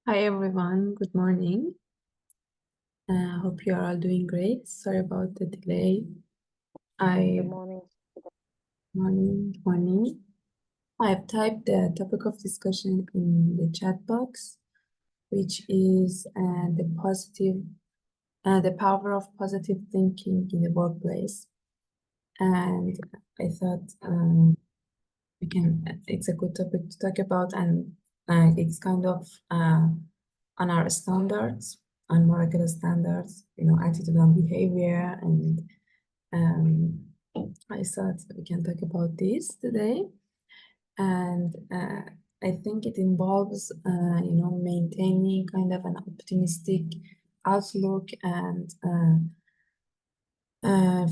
Hi everyone, good morning. Hope you are all doing great. Sorry about the delay. Good morning. Morning. I've typed the topic of discussion in the chat box, which is the power of positive thinking in the workplace. And I thought it's a good topic to talk about, and it's kind of on our standards, on Moracle standards, attitude and behavior. And I thought we can talk about this today. And I think it involves, maintaining kind of an optimistic outlook and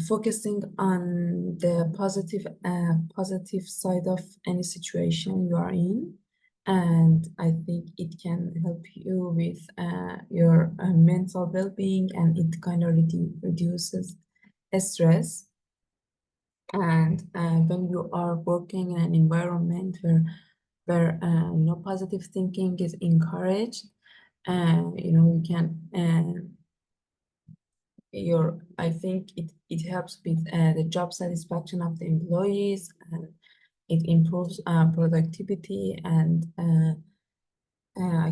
focusing on the positive side of any situation you are in. And I think it can help you with your mental well-being, and it kind of reduces stress. And when you are working in an environment where positive thinking is encouraged, you can I think it helps with the job satisfaction of the employees, and it improves productivity, and I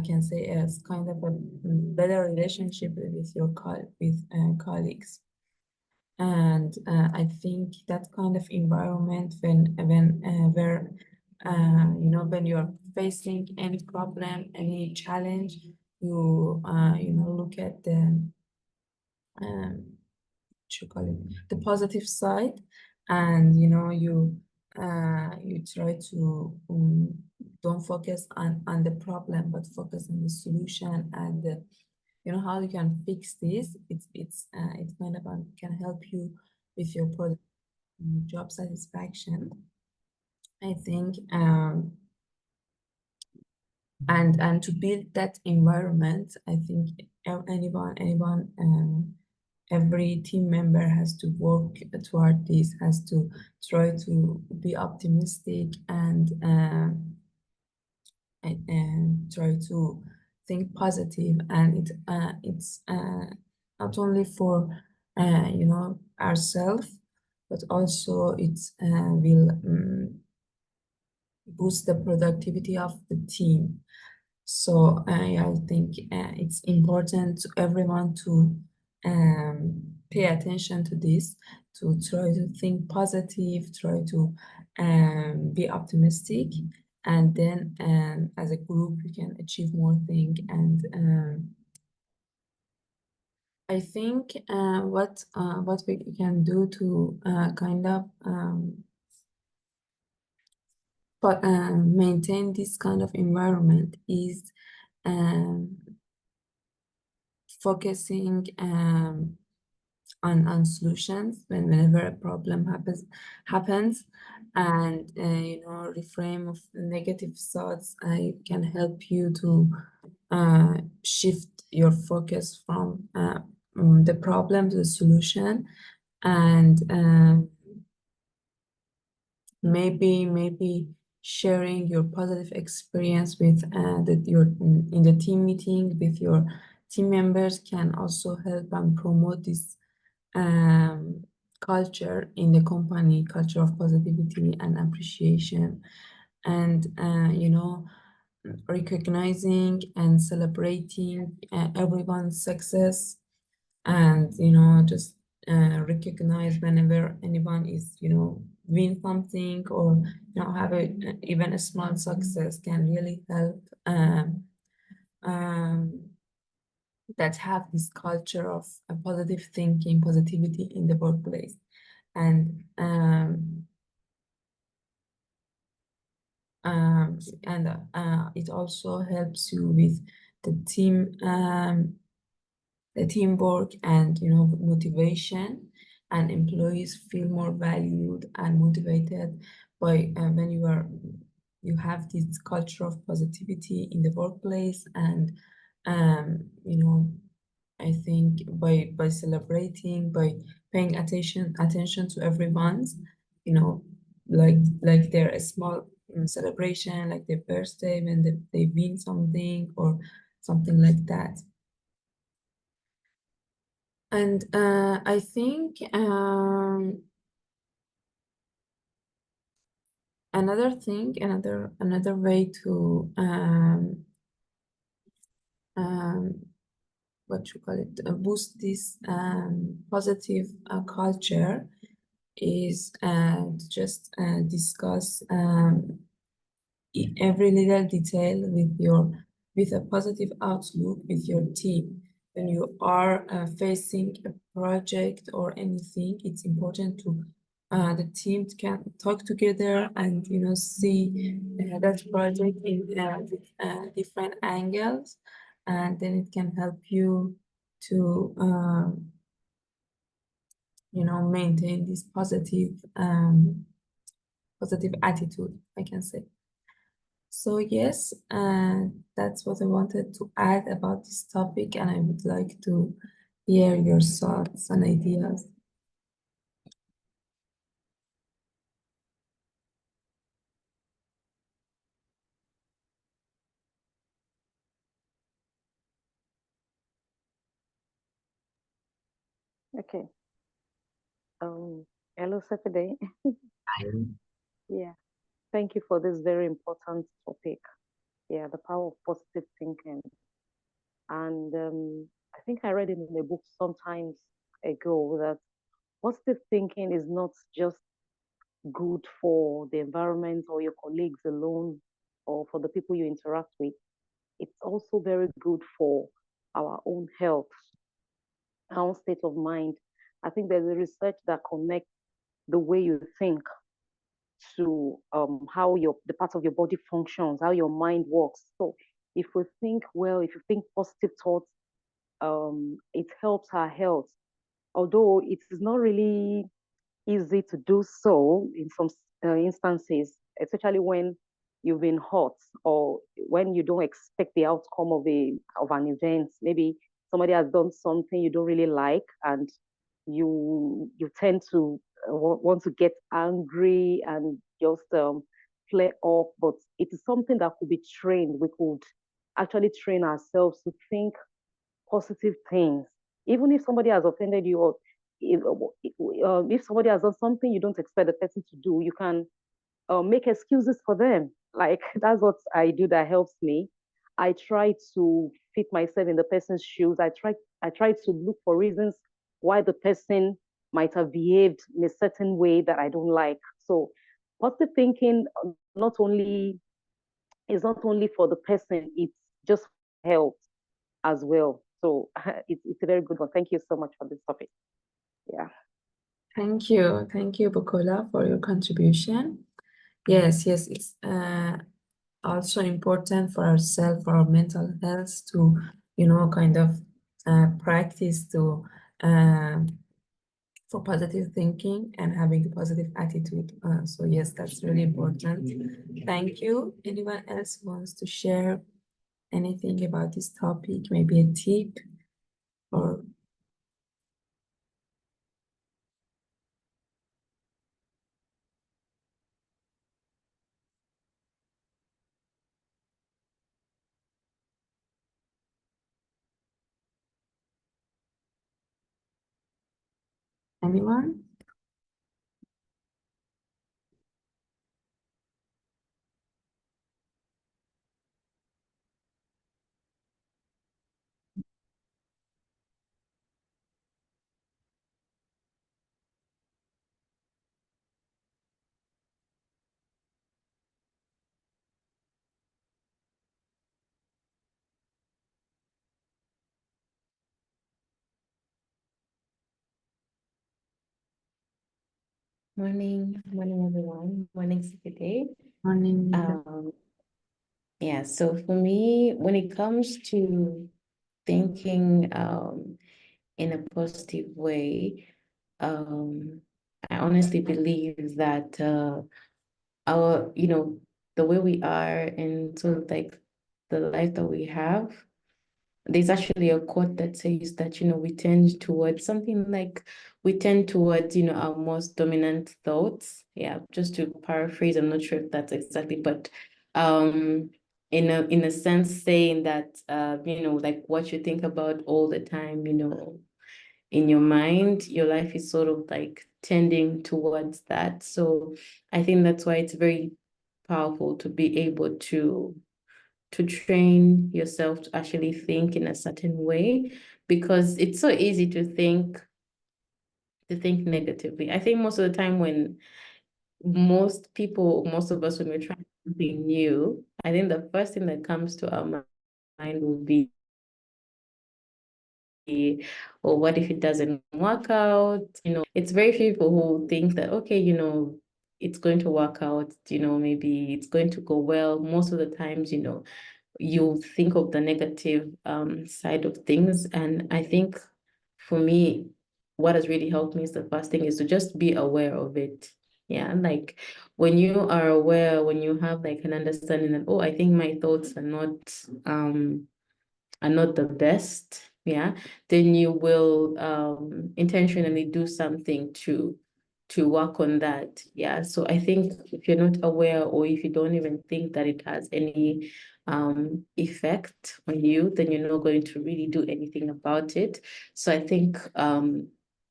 can say as kind of a better relationship with your colleagues. And I think that kind of environment when you're facing any problem, any challenge, you look at um, what you call it, the positive side, and you try to don't focus on the problem, but focus on the solution, and how you can fix this. It's kind of can help you with your product job satisfaction, I think. And to build that environment, I think every team member has to work toward this, has to try to be optimistic, and try to think positive. And it's not only for ourselves, but also it will boost the productivity of the team. So I think it's important to everyone to pay attention to this, to try to think positive, try to be optimistic, and then as a group we can achieve more things. And I think what we can do to kind of maintain this kind of environment is focusing on solutions whenever a problem happens, and reframe of negative thoughts. I can help you to shift your focus from the problem to the solution. And maybe sharing your positive experience with your in the team meeting with your team members can also help and promote this culture in the company, culture of positivity and appreciation. And recognizing and celebrating everyone's success, and just recognize whenever anyone is win something, or have even a small success can really help um, that have this culture of positive thinking, positivity in the workplace. And it also helps you with the teamwork and motivation, and employees feel more valued and motivated by when you have this culture of positivity in the workplace. And I think by celebrating, by paying attention to everyone's, like their small celebration, like their birthday when they win something, or something like that. And I think another way to what you call it, boost this positive culture is to just discuss every little detail with a positive outlook with your team. When you are facing a project or anything, it's important to the team can talk together and see that project in with different angles, and then it can help you to maintain this positive attitude, I can say. So yes, that's what I wanted to add about this topic, and I would like to hear your thoughts and ideas. Okay. Hello, Saturday. Yeah. Thank you for this very important topic. Yeah, the power of positive thinking. And I think I read it in a book sometimes ago that positive thinking is not just good for the environment or your colleagues alone or for the people you interact with. It's also very good for our own health, our own state of mind. I think there's a research that connects the way you think to how the part of your body functions, how your mind works. So if we think well, if you think positive thoughts, it helps our health. Although it is not really easy to do so in some instances, especially when you've been hurt or when you don't expect the outcome of an event. Maybe somebody has done something you don't really like, and you tend to want to get angry and just flare up. But it is something that could be trained. We could actually train ourselves to think positive things, even if somebody has offended you or if somebody has done something you don't expect the person to do, you can make excuses for them. Like that's what I do that helps me. I try to fit myself in the person's shoes. I try to look for reasons why the person might have behaved in a certain way that I don't like. So positive thinking not only is not only for the person, it's just help as well. So it's a very good one. Thank you so much for this topic. Yeah. Thank you, Bukola, for your contribution. Yes, it's also important for ourselves, for our mental health, to kind of practice to for positive thinking and having a positive attitude. So yes, that's really important. Thank you. Anyone else wants to share anything about this topic? Maybe a tip or anyone? Morning, everyone. Morning, Saturday. Morning. Yeah, so for me, when it comes to thinking in a positive way, I honestly believe that our, the way we are and sort of like the life that we have, there's actually a quote that says that, we tend towards something like we tend towards, our most dominant thoughts. Yeah, just to paraphrase, I'm not sure if that's exactly, but in a sense saying that like what you think about all the time, in your mind, your life is sort of like tending towards that. So I think that's why it's very powerful to be able to train yourself to actually think in a certain way, because it's so easy to think negatively. I think most of the time when most of us, when we're trying something new, I think the first thing that comes to our mind will be, or what if it doesn't work out? It's very few people who think that, okay, it's going to work out, maybe it's going to go well. Most of the times, you think of the negative side of things. And I think for me, what has really helped me is the first thing is to just be aware of it. Yeah, like when you are aware, when you have like an understanding that, oh, I think my thoughts are not the best, yeah, then you will intentionally do something to work on that. Yeah. So I think if you're not aware, or if you don't even think that it has any effect on you, then you're not going to really do anything about it. So I think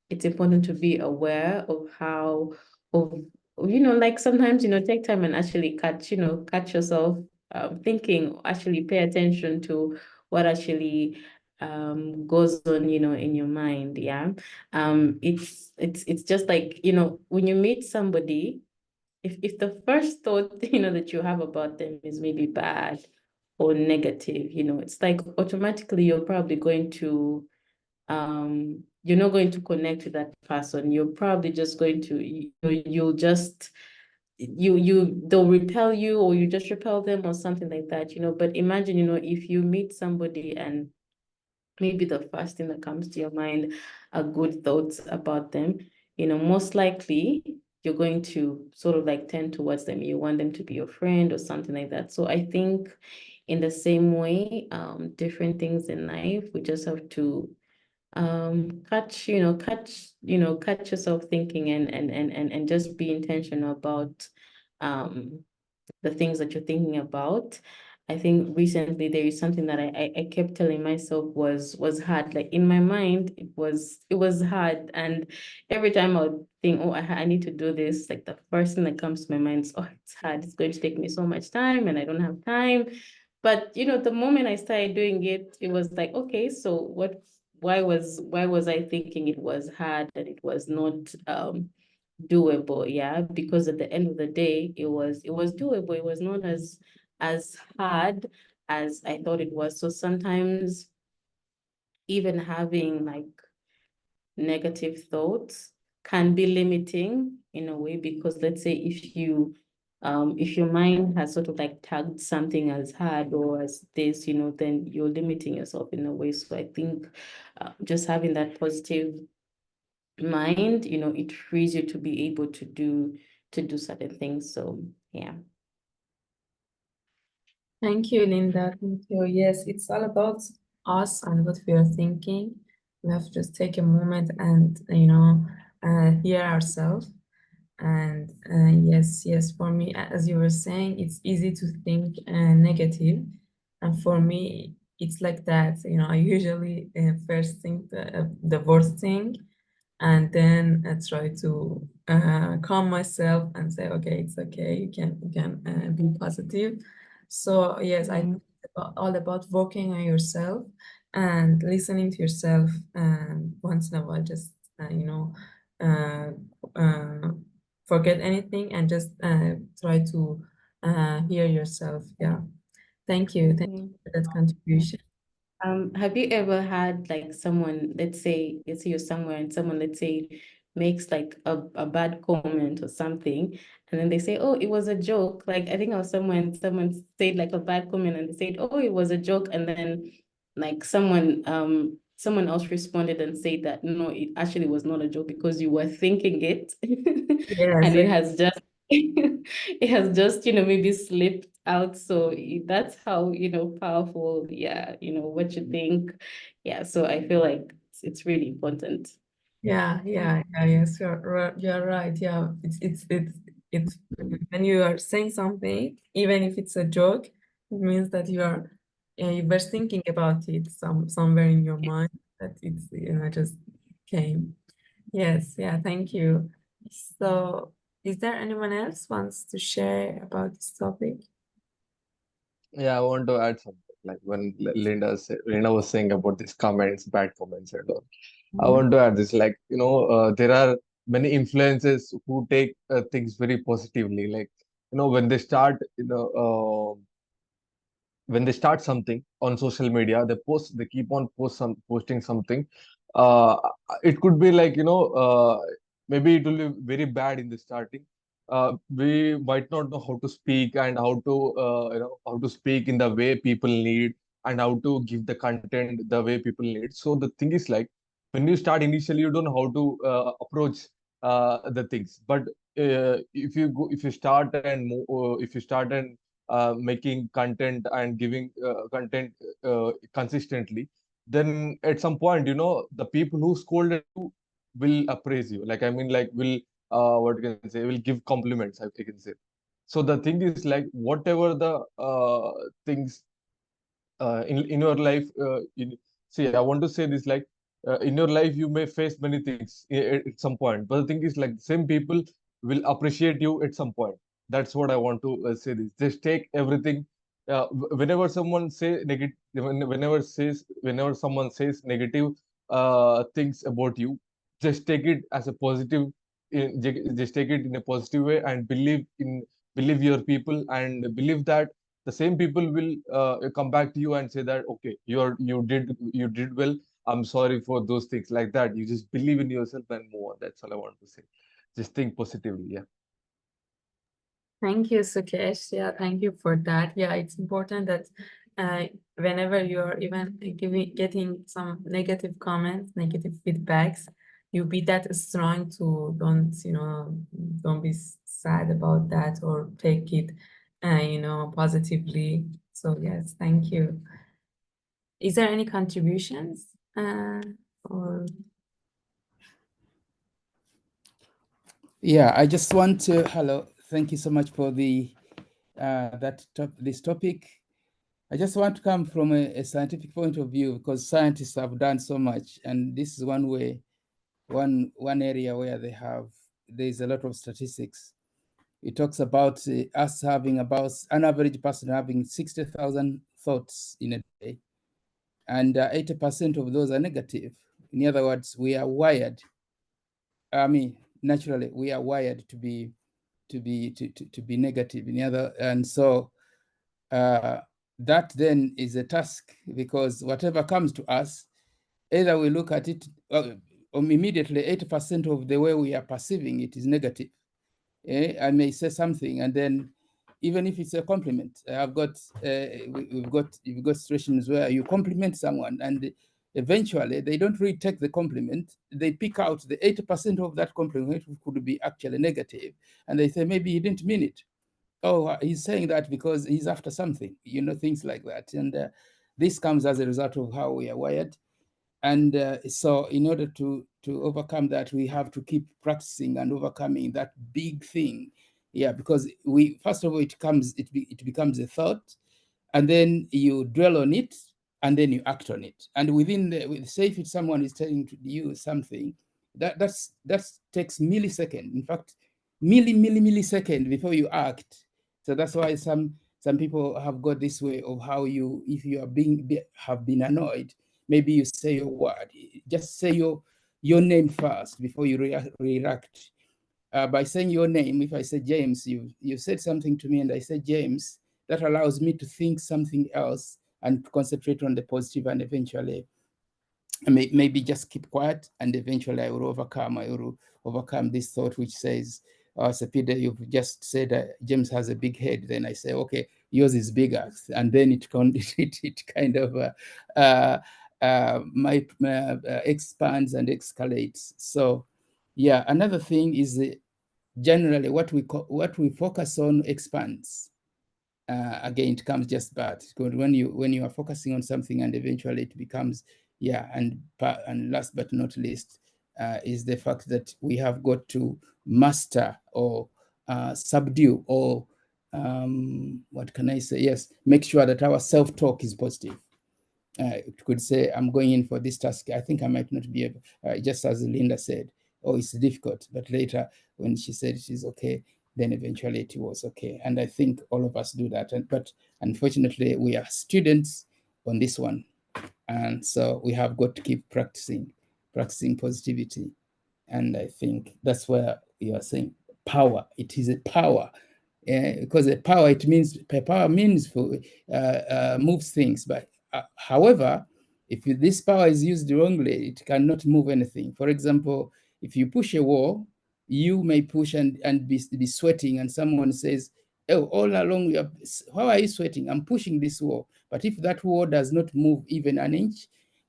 it's important to be aware of how, of like sometimes, take time and actually catch yourself thinking, actually pay attention to what actually goes on, in your mind. Yeah. It's just like, when you meet somebody, if the first thought, that you have about them is maybe bad or negative, it's like automatically you're probably going to you're not going to connect with that person. You're probably just going to you'll just they'll repel you, or you just repel them, or something like that. But imagine, if you meet somebody and maybe the first thing that comes to your mind are good thoughts about them, most likely you're going to sort of like tend towards them. You want them to be your friend or something like that. So I think in the same way, different things in life, we just have to catch yourself thinking, and just be intentional about the things that you're thinking about. I think recently there is something that I kept telling myself was hard. Like in my mind, it was hard. And every time I would think, oh, I need to do this, like the first thing that comes to my mind is, oh, it's hard. It's going to take me so much time and I don't have time. But the moment I started doing it, it was like, okay, so why was I thinking it was hard, that it was not doable? Yeah, because at the end of the day, it was doable. It was not as hard as I thought it was. So sometimes even having like negative thoughts can be limiting in a way, because let's say if your mind has sort of like tagged something as hard or as this, then you're limiting yourself in a way. So I think just having that positive mind, it frees you to be able to do certain things. So yeah. Thank you, Linda. Thank you. Yes, it's all about us and what we are thinking. We have to just take a moment and, hear ourselves. And yes, for me, as you were saying, it's easy to think negative. And for me, it's like that. I usually first think the worst thing, and then I try to calm myself and say, okay, it's okay. You can be positive. So yes, I think it's all about working on yourself and listening to yourself. And once in a while, just uh, uh, forget anything and just try to hear yourself. Yeah. Thank you for that contribution. Have you ever had like someone, let's say you're somewhere and someone, let's say, makes like a bad comment or something, and then they say, oh, it was a joke. Like I think I was someone said like a bad comment and they said, oh, it was a joke, and then like someone else responded and said that no, it actually was not a joke because you were thinking it. Yes, And it has just maybe slipped out. So that's how powerful, yeah, what you think. Yeah, so I feel like it's really important. yes, you're right. Yeah, it's when you are saying something, even if it's a joke, It means that you were thinking about it somewhere in your mind, that it's, just came. Yes, yeah, thank you. So, is there anyone else wants to share about this topic? Yeah, I want to add something. Like when Linda was saying about these comments, bad comments and all. I Mhm. want to add this. Like, there are many influencers who take things very positively. Like, when they start, when they start something on social media, they keep on posting something. uh it could be like, maybe it will be very bad in the starting. We might not know how to speak and how to speak in the way people need, and how to give the content the way people need. So the thing is like, when you start initially, you don't know how to approach the things. But if you start and if you start and making content and giving content consistently, then at some point, the people who scolded you will appraise you. Like, I mean, like, will what can I say? Will give compliments, I can say. So the thing is like, whatever the things in your life, see, I want to say this, like, in your life you may face many things at some point, but the thing is like, same people will appreciate you at some point. That's what I want to say this. Just take everything, whenever someone say negative, whenever someone says negative things about you, just take it as a positive. Just take it in a positive way, and believe your people, and believe that the same people will come back to you and say that, okay, you did well. I'm sorry for those things, like that. You just believe in yourself and move on. That's all I want to say. Just think positively. Yeah. Thank you, Sukesh. Yeah, thank you for that. Yeah, it's important that uh, whenever you're even getting some negative comments, negative feedbacks, you be that strong to don't be sad about that, or take it, positively. So yes, thank you. Is there any contributions? Or Yeah, I just want to, hello, thank you so much for this topic. I just want to come from a scientific point of view, because scientists have done so much, and this is one area where there's a lot of statistics. It talks about us having about an average person having 60,000 thoughts in a day, and 80% of those are negative. In other words, we are wired. I mean, naturally, we are wired to be negative. And so that then is a task, because whatever comes to us, either we look at it immediately, 80% of the way we are perceiving it is negative. I may say something, and then even if it's a compliment, you've got situations where you compliment someone, and eventually they don't really take the compliment. They pick out the 80% of that compliment could be actually negative, and they say maybe he didn't mean it. Oh, he's saying that because he's after something, things like that. And this comes as a result of how we are wired. And so in order to overcome that, we have to keep practicing and overcoming that big thing. Yeah, because first of all, it becomes a thought, and then you dwell on it, and then you act on it. And say if someone is telling you something, that takes millisecond. In fact, millisecond before you act. So that's why some people have got this way of how if you have been annoyed, maybe you say your word. Just say your name first before you react. By saying your name, if I say James, you said something to me, and I said James, that allows me to think something else and to concentrate on the positive, and eventually maybe just keep quiet, and eventually I will overcome this thought which says, oh, Sapida, you've just said James has a big head. Then I say, okay, yours is bigger. And then it kind of expands and escalates. So yeah, another thing is generally what we focus on expands. Again, it comes just bad. When you are focusing on something, and eventually it becomes, yeah. And last but not least, is the fact that we have got to master or subdue or what can I say? Yes, make sure that our self-talk is positive. It could say, I'm going in for this task. I think I might not be able, just as Linda said, oh, it's difficult. But later, when she said she's okay, then eventually it was okay. And I think all of us do that. But unfortunately, we are students on this one. And so we have got to keep practicing positivity. And I think that's where you are saying power. It is a power. Because the power, it means power means for moves things. But however, if this power is used wrongly, it cannot move anything. For example, if you push a wall, you may push and be sweating, and someone says, oh, all along, how are you sweating? I'm pushing this wall. But if that wall does not move even an inch,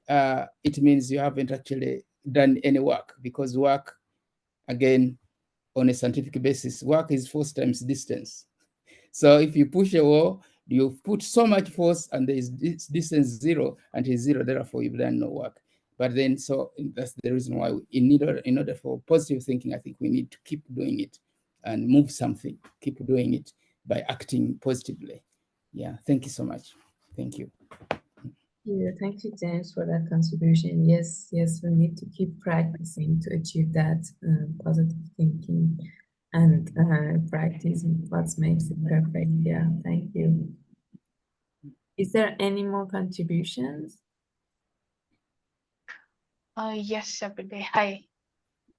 it means you haven't actually done any work, because work, again, on a scientific basis, work is force times distance. So if you push a wall, you put so much force and there is distance zero, and it's zero, therefore you've done no work. But then, so that's the reason why in order for positive thinking, I think we need to keep doing it and move something, keep doing it by acting positively. Yeah, thank you so much. Thank you. Yeah, thank you, James, for that contribution. Yes, yes, we need to keep practicing to achieve that positive thinking and practicing what makes it perfect. Yeah, thank you. Is there any more contributions? Yes, Sapide. Hi.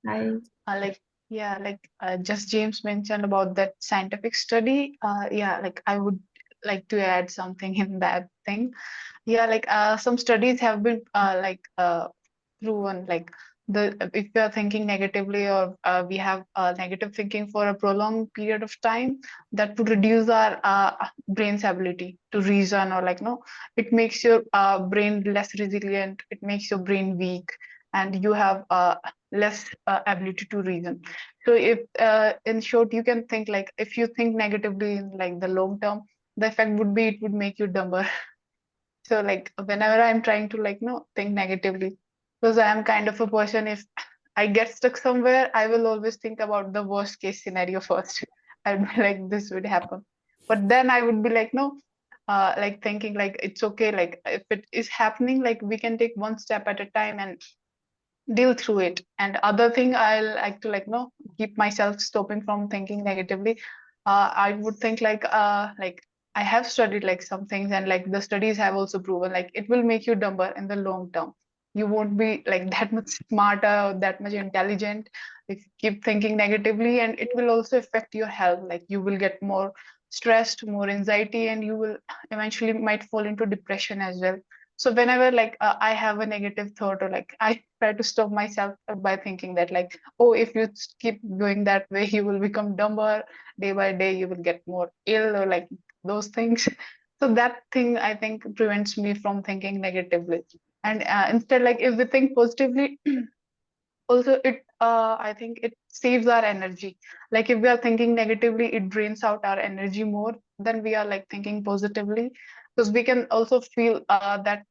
Hi. Just James mentioned about that scientific study. I would like to add something in that thing. Some studies have been proven, like the if we are thinking negatively, or we have negative thinking for a prolonged period of time, that would reduce our brain's ability to reason, or it makes your brain less resilient, it makes your brain weak, and you have less ability to reason. So if in short, you can think, like, if you think negatively in like the long term, the effect would be it would make you dumber. So like whenever I'm trying to think negatively, because I am kind of a person, if I get stuck somewhere, I will always think about the worst case scenario first. I'd be like, this would happen. But then I would be like, no, thinking like it's okay. Like if it is happening, like we can take one step at a time and deal through it. And other thing I'll like to keep myself stopping from thinking negatively. I would think like I have studied like some things, and like the studies have also proven like it will make you dumber in the long term. You won't be like that much smarter or that much intelligent if you keep thinking negatively, and it will also affect your health. Like you will get more stressed, more anxiety, and you will eventually might fall into depression as well. So whenever I have a negative thought, or like I try to stop myself by thinking that like, oh, if you keep going that way, you will become dumber. Day by day you will get more ill, or like those things. So that thing, I think, prevents me from thinking negatively. And instead, like if we think positively, also it I think it saves our energy. Like if we are thinking negatively, it drains out our energy more than we are like thinking positively, because we can also feel that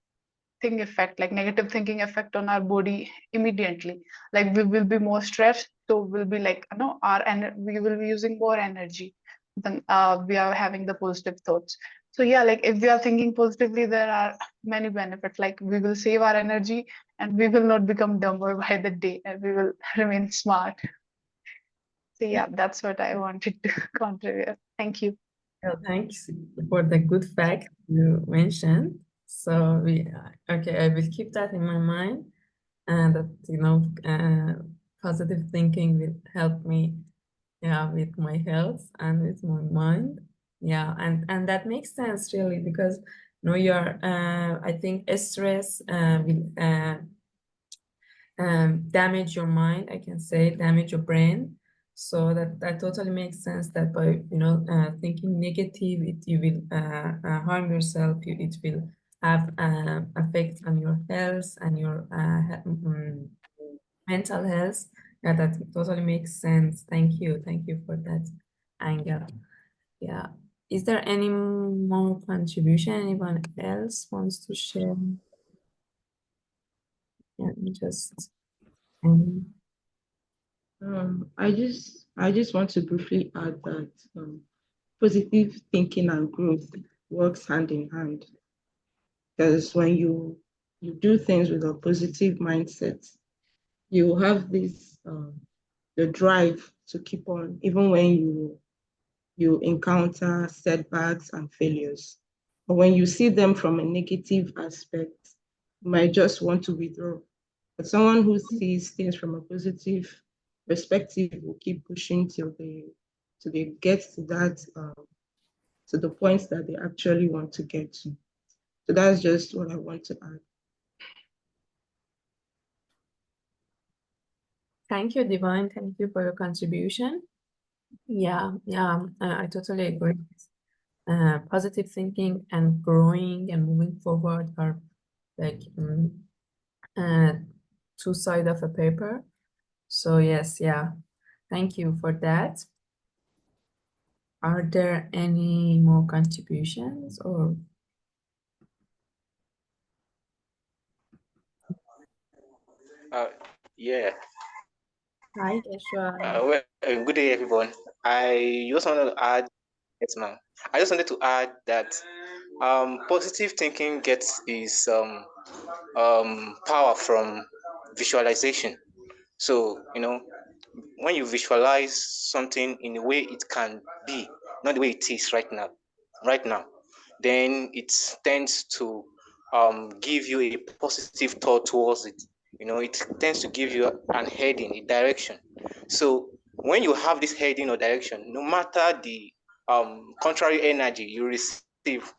thing effect, like negative thinking effect on our body immediately. Like we will be more stressed, so we'll be like, we will be using more energy than we are having the positive thoughts. So yeah, like if we are thinking positively, there are many benefits. Like we will save our energy, and we will not become dumber by the day, and we will remain smart. So yeah, that's what I wanted to contribute. Thank you. Well, thanks for the good fact you mentioned. So okay, I will keep that in my mind, and that positive thinking will help me, yeah, with my health and with my mind. Yeah, and that makes sense really, because you're I think stress will damage your mind, I can say, damage your brain. So that totally makes sense, that by thinking negative, you will harm yourself. It will have effect on your health and your mental health. Yeah, that totally makes sense. Thank you for that angle. Yeah. Is there any more contribution? Anyone else wants to share? Yeah, just I just want to briefly add that positive thinking and growth works hand in hand. Because when you do things with a positive mindset, you have this the drive to keep on, even when you encounter setbacks and failures. But when you see them from a negative aspect, you might just want to withdraw. But someone who sees things from a positive perspective will keep pushing till they get to that to the points that they actually want to get to. So that's just what I want to add. Thank you, Divine. Thank you for your contribution. Yeah, I totally agree. Positive thinking and growing and moving forward are like two sides of a paper. So yes, yeah. Thank you for that. Are there any more contributions or? Yeah. Hi, Joshua. Good day, everyone. I just wanted to add, yes, ma'am. I just wanted to add that positive thinking gets its power from visualization. So, when you visualize something in the way it can be, not the way it is right now, then it tends to give you a positive thought towards it. It tends to give you an heading, a direction. So when you have this heading or direction, no matter the contrary energy you receive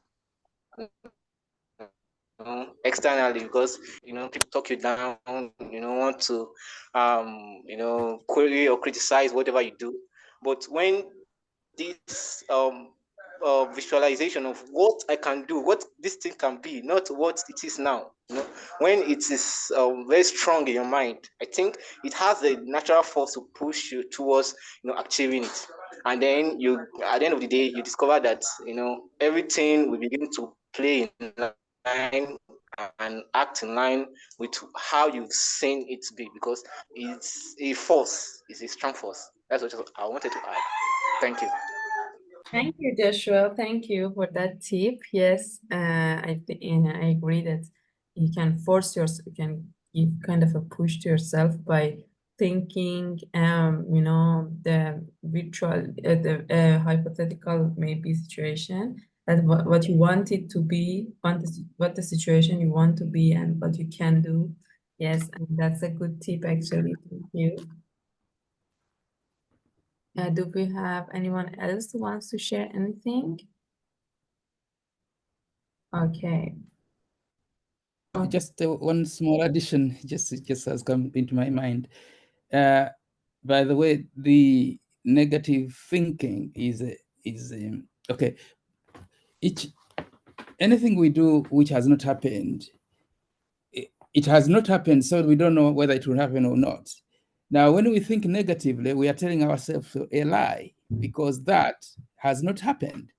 externally, because people talk you down, want to query or criticize whatever you do. But when this visualization of what I can do, what this thing can be, not what it is now, when it is very strong in your mind, I think it has a natural force to push you towards achieving it. And then you, at the end of the day, you discover that everything will begin to play in line and act in line with how you've seen it be, because it's a force, it's a strong force. That's what I wanted to add. Thank you. Thank you, Joshua. Thank you for that tip. Yes, I agree that you can force yourself, you can give kind of a push to yourself by thinking, the virtual, the hypothetical maybe situation, that what you want it to be, what the situation you want to be, and what you can do. Yes, and that's a good tip actually. Thank you. Do we have anyone else who wants to share anything? Okay. Just one small addition, just has come into my mind. By the way, the negative thinking is okay. Anything we do which has not happened, it has not happened, so we don't know whether it will happen or not. Now, when we think negatively, we are telling ourselves a lie, because that has not happened.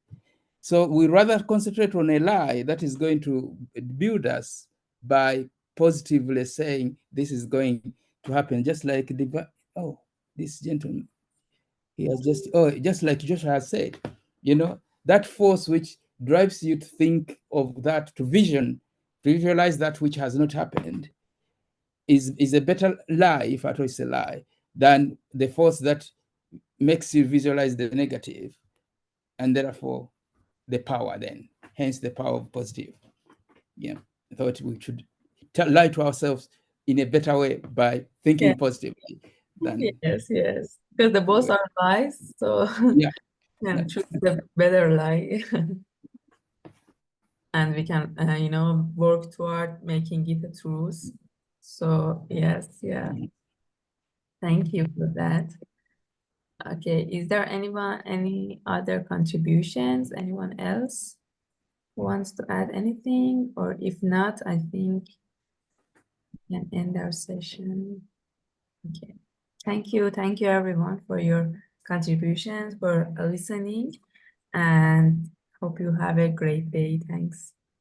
So we rather concentrate on a lie that is going to build us by positively saying this is going to happen. Just like this gentleman, he has just like Joshua has said, that force which drives you to think of that, to visualize that which has not happened, is a better lie, if at all it's a lie, than the force that makes you visualize the negative, and therefore the power then, hence the power of positive. Yeah, I thought we should lie to ourselves in a better way by thinking positively. Yes, because the both are lies, so yeah, and choose the better lie. And we can, work toward making it a truth. So yes, yeah. Thank you for that. Okay, is there any other contributions? Anyone else who wants to add anything? Or if not, I think we can end our session. Okay. Thank you everyone for your contributions, for listening, and hope you have a great day. Thanks.